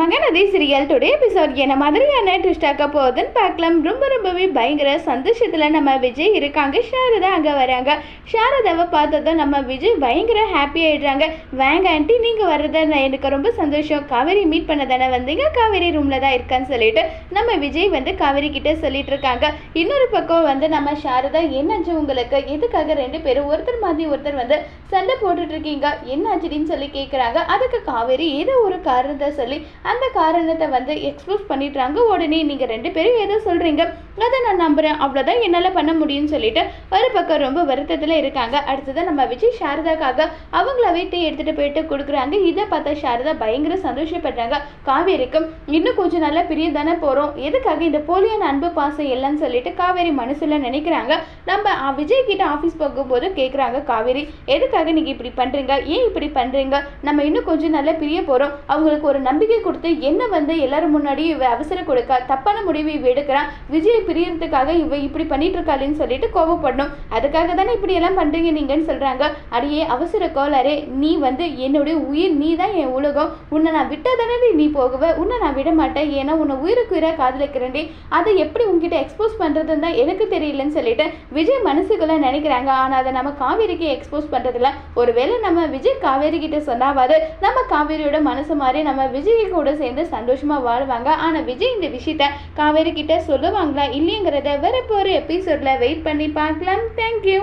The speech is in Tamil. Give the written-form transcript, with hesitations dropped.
மகநதி சீரியல் டுடே எபிசோட் என்ன மாதிரியான ட்விஸ்ட் ஆக்க போகுதுன்னு பார்க்கலாம். ரொம்பவே பயங்கர சந்தோஷத்தில் நம்ம விஜய் இருக்காங்க. சாரதா அங்கே வராங்க. சாரதாவை பார்த்ததும் நம்ம விஜய் பயங்கர ஹாப்பி ஆகிடுறாங்க. வாங்க ஆண்டி, நீங்கள் வர்றத எனக்கு ரொம்ப சந்தோஷம். காவேரி மீட் பண்ண தானே வந்தீங்க, காவேரி ரூமில் தான் இருக்கான்னு சொல்லிட்டு நம்ம விஜய் காவேரி கிட்ட சொல்லிட்டு இருக்காங்க. இன்னொரு பக்கம் நம்ம சாரதா, என்னாச்சு உங்களுக்கு, எதுக்காக ரெண்டு பேரும் ஒருத்தர் மாதிரி ஒருத்தர் சண்டை போட்டுட்டு இருக்கீங்க, என்னாச்சுன்னு சொல்லி கேட்குறாங்க. அதுக்கு காவேரி ஏதோ ஒரு காரணத்தை சொல்லி அந்த காரணத்தை எக்ஸ்போஸ் பண்ணிடுறாங்க. உடனே நீங்கள் ரெண்டு பேரும் ஏதோ சொல்கிறீங்க, அதை நான் நம்புகிறேன், அவ்வளோதான் என்னால் பண்ண முடியும்னு சொல்லிட்டு ஒரு பக்கம் ரொம்ப வருத்தத்தில் இருக்காங்க. அடுத்ததான் நம்ம விஜய் சாரதாக்காக அவங்களாவே டீ எடுத்துகிட்டு போயிட்டு கொடுக்குறாங்க. இதை பார்த்தா சாரதா பயங்கர சந்தோஷப்படுறாங்க. காவேரிக்கும் இன்னும் கொஞ்சம் நல்லா பிரிய தானே போகிறோம், எதுக்காக இந்த போலியான அன்பு பாசம் இல்லைன்னு சொல்லிட்டு காவேரி மனசுல நினைக்கிறாங்க. நம்ம விஜய் கிட்ட ஆஃபீஸ் போகும்போது கேட்குறாங்க, காவேரி எதுக்காக நீங்கள் இப்படி பண்ணுறீங்க, ஏன் இப்படி பண்ணுறீங்க, நம்ம இன்னும் கொஞ்சம் நல்லா பிரிய போகிறோம், அவங்களுக்கு ஒரு நம்பிக்கை கொடுத்து என்ன எல்லாரும் முன்னாடி இவ அவசரம் கொடுக்க தப்பான முடிவு இவ எடுக்கிறான், விஜய் பிரியறதுக்காக இவ இப்படி பண்ணிட்டு இருக்காளுன்னு சொல்லிட்டு கோபப்படணும், அதுக்காக தானே இப்படி எல்லாம் பண்றீங்க நீங்கன்னு சொல்றாங்க. அடியே அவசர கோளாரே, நீ என்னுடைய உயிர், நீ தான் என் உலகம், உன்னை நான் விட்டா தானே நீ போகுவ, உன்னை நான் விட மாட்டேன், ஏன்னா உன்னை உயிருக்கு உயிராக காதலிக்கிறேன்டி, அதை எப்படி உங்ககிட்ட எக்ஸ்போஸ் பண்றதுன்னு தான் எனக்கு தெரியலன்னு சொல்லிட்டு விஜய் மனசுக்குள்ள நினைக்கிறாங்க. ஆனா அதை நம்ம காவேரிக்கு எக்ஸ்போஸ் பண்றதுல ஒருவேளை நம்ம விஜய் காவேரி கிட்ட சொன்னாவது நம்ம காவேரியோட மனசு மாதிரி நம்ம விஜய் கூட சேர்ந்து சந்தோஷமா வாழ்வாங்க. ஆனா விஜய் இந்த விஷயத்த காவேரி கிட்ட சொல்லுவாங்களா இல்லைங்கிறத வரப்போற எபிசோட்ல வெயிட் பண்ணி பார்க்கலாம். தேங்க்யூ.